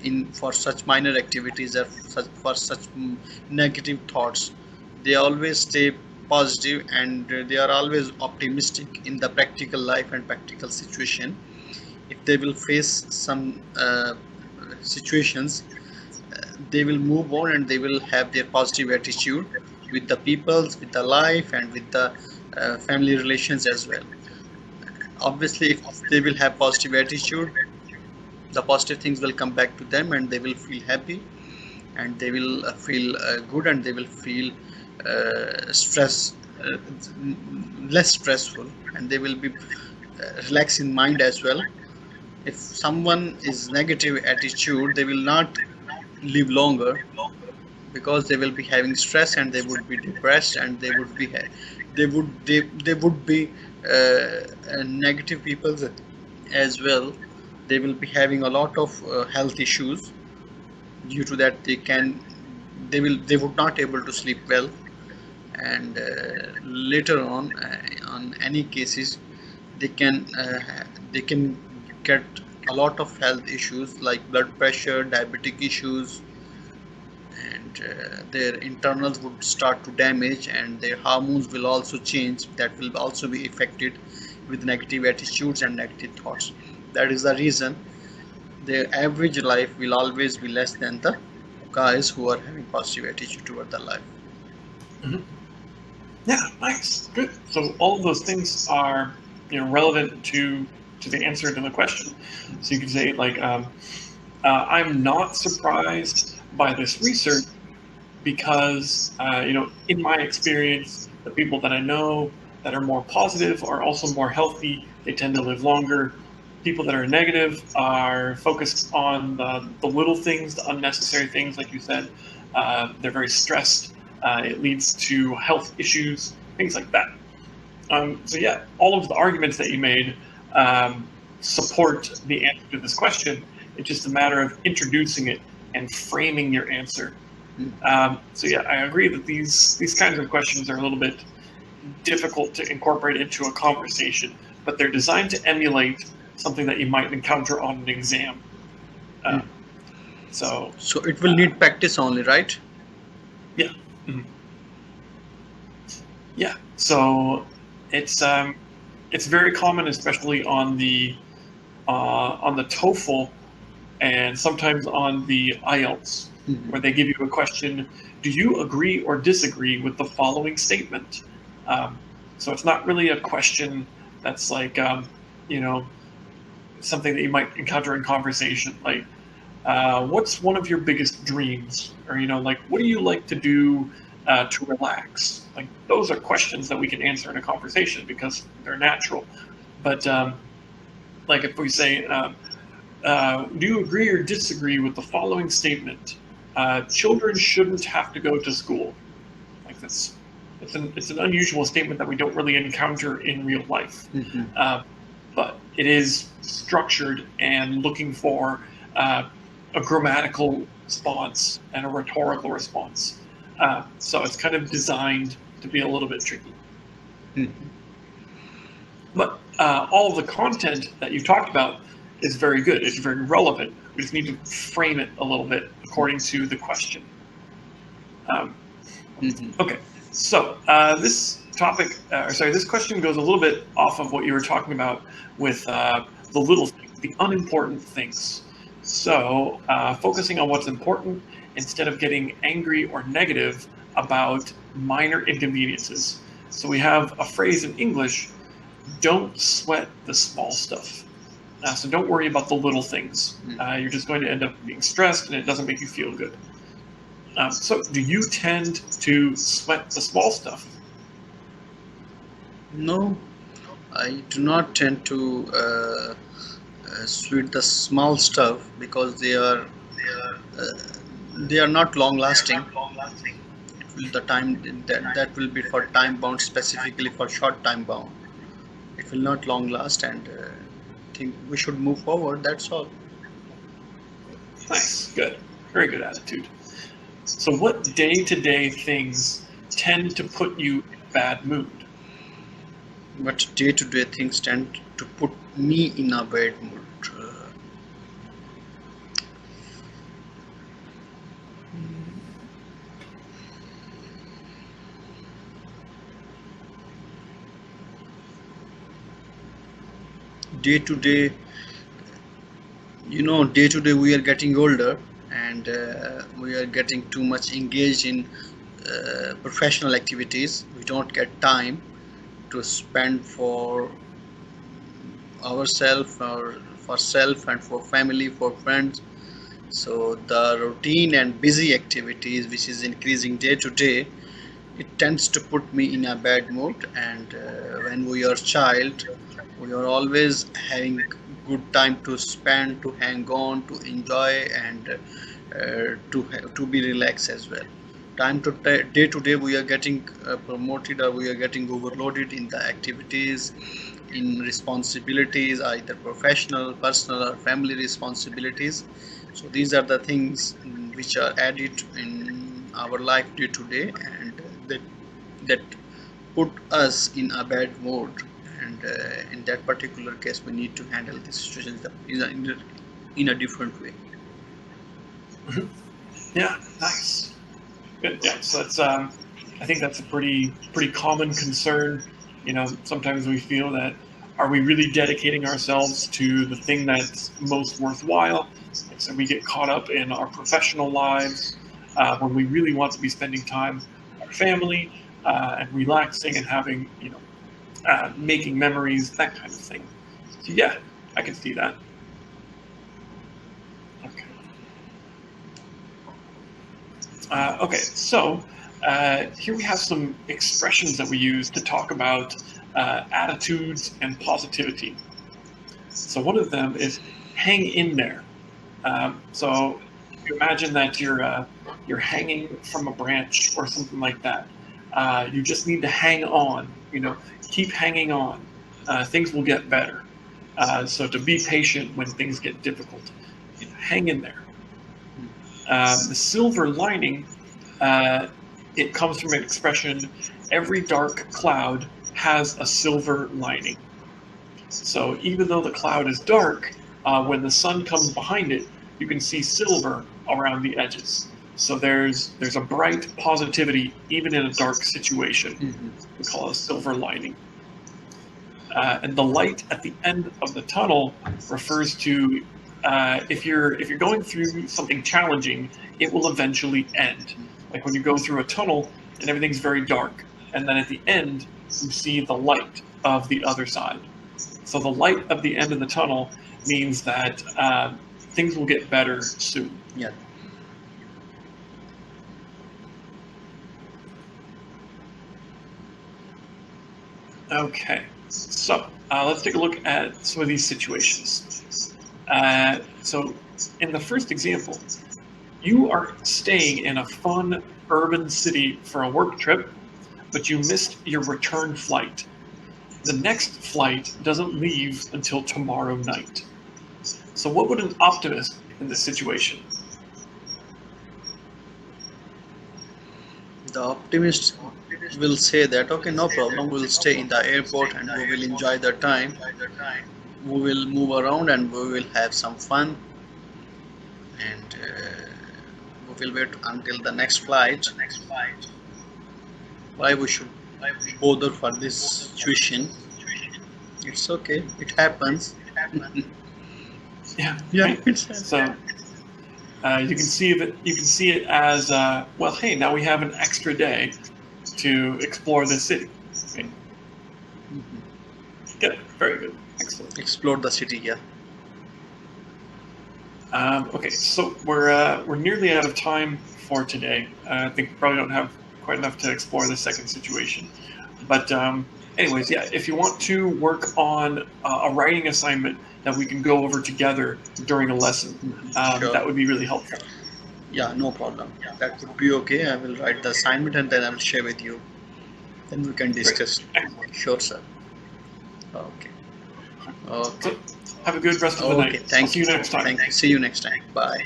in for such minor activities or for such negative thoughts. They always stay positive, and they are always optimistic in the practical life and practical situation. If they will face some situations, they will move on and they will have their positive attitude with the peoples, with the life, and with the family relations as well. Obviously, if they will have positive attitude, the positive things will come back to them, and they will feel happy, and they will feel good, and they will feel stress uh, less stressful, and they will be relaxed in mind as well. If someone is negative attitude, they will not live longer, because they will be having stress, and they would be depressed, and they would be negative people as well. They will be having a lot of health issues. Due to that, they would not able to sleep well, and later on any cases, they can they can get a lot of health issues like blood pressure, diabetic issues, and their internals would start to damage, and their hormones will also change. That will also be affected with negative attitudes and negative thoughts. That is the reason their average life will always be less than the guys who are having positive attitude toward the life. Mm-hmm. Yeah, nice, good. So all of those things are, relevant to the answer to the question. So you can say like, I'm not surprised by this research because in my experience, the people that I know that are more positive are also more healthy. They tend to live longer. People that are negative are focused on the little things, the unnecessary things, like you said. They're very stressed. It leads to health issues, things like that. So yeah, all of the arguments that you made support the answer to this question. It's just a matter of introducing it and framing your answer. So yeah, I agree that these kinds of questions are a little bit difficult to incorporate into a conversation, but they're designed to emulate something that you might encounter on an exam. So it will need practice only, right? Yeah. Mm-hmm. Yeah. So it's very common, especially on the TOEFL and sometimes on the IELTS, where they give you a question: do you agree or disagree with the following statement? So it's not really a question that's like something that you might encounter in conversation, like what's one of your biggest dreams, or like what do you like to do to relax? Like those are questions that we can answer in a conversation because they're natural. But like if we say, do you agree or disagree with the following statement? Children shouldn't have to go to school. Like it's an unusual statement that we don't really encounter in real life. But it is structured and looking for a grammatical response and a rhetorical response. So it's kind of designed to be a little bit tricky. But all of the content that you've talked about is very good. It's very relevant. We just need to frame it a little bit according to the question. Okay, so this question goes a little bit off of what you were talking about with the little things, the unimportant things. So focusing on what's important instead of getting angry or negative about minor inconveniences. So we have a phrase in English: don't sweat the small stuff. So don't worry about the little things. You're just going to end up being stressed, and it doesn't make you feel good. So do you tend to sweat the small stuff? No, I do not tend to sweat the small stuff, because they are not long lasting. The time that will be for time bound, specifically for short time bound. It will not long last, and I think we should move forward. That's all. Nice, good, very good attitude. So what day-to-day things tend to put you in a bad mood? What day-to-day things tend to put me in a bad mood? day to day, day to day we are getting older, and we are getting too much engaged in professional activities. We don't get time to spend for ourselves, or for self and for family, for friends. So the routine and busy activities which is increasing day to day, it tends to put me in a bad mood. And when we are child, we are always having good time to spend, to hang on, to enjoy, and to be relaxed as well. Time to day to day we are getting promoted, or we are getting overloaded in the activities, in responsibilities, either professional, personal, or family responsibilities. So these are the things which are added in our life day to day, and that put us in a bad mood. And in that particular case, we need to handle the situation in a different way. Mhm. Yeah, nice. Good. Yeah. So that's I think that's a pretty common concern. Sometimes we feel that, are we really dedicating ourselves to the thing that's most worthwhile? And so we get caught up in our professional lives when we really want to be spending time with our family and relaxing and having making memories, that kind of thing. So yeah, I can see that. Okay. Okay, so here we have some expressions that we use to talk about attitudes and positivity. So one of them is hang in there. So you imagine that you're hanging from a branch or something like that. You just need to hang on. Keep hanging on. Things will get better. So to be patient when things get difficult, hang in there. The silver lining, it comes from an expression, every dark cloud has a silver lining. So even though the cloud is dark, when the sun comes behind it, you can see silver around the edges. So there's a bright positivity even in a dark situation. Mm-hmm. We call it a silver lining. And the light at the end of the tunnel refers to if you're going through something challenging, it will eventually end. Like when you go through a tunnel and everything's very dark, and then at the end you see the light of the other side. So the light of the end of the tunnel means that things will get better soon. Yeah. Okay, so let's take a look at some of these situations. So in the first example, you are staying in a fun urban city for a work trip, but you missed your return flight. The next flight doesn't leave until tomorrow night. So what would an optimist in this situation? The optimist will say that, okay, no problem, we'll stay in the airport and we will enjoy the time. We will move around and we will have some fun, and we will wait until the next flight. Why we should bother for this situation? It's okay, it happens. Yeah, Yeah, right. it's So you can see it as well. Hey, now we have an extra day to explore this city. Right? Good, very good, excellent. explore the city. Yeah. Okay, so we're nearly out of time for today. I think we probably don't have quite enough to explore the second situation. But anyways, yeah, if you want to work on a writing assignment that we can go over together during a lesson, Sure. that would be really helpful. Yeah, no problem. That would be okay. I will write the assignment and then I will share with you. Then we can discuss. Excellent. Sure, sir. Okay. Okay. So, have a good rest of the night. Okay. Thank I'll see you next time. Thank you. See you next time. Bye.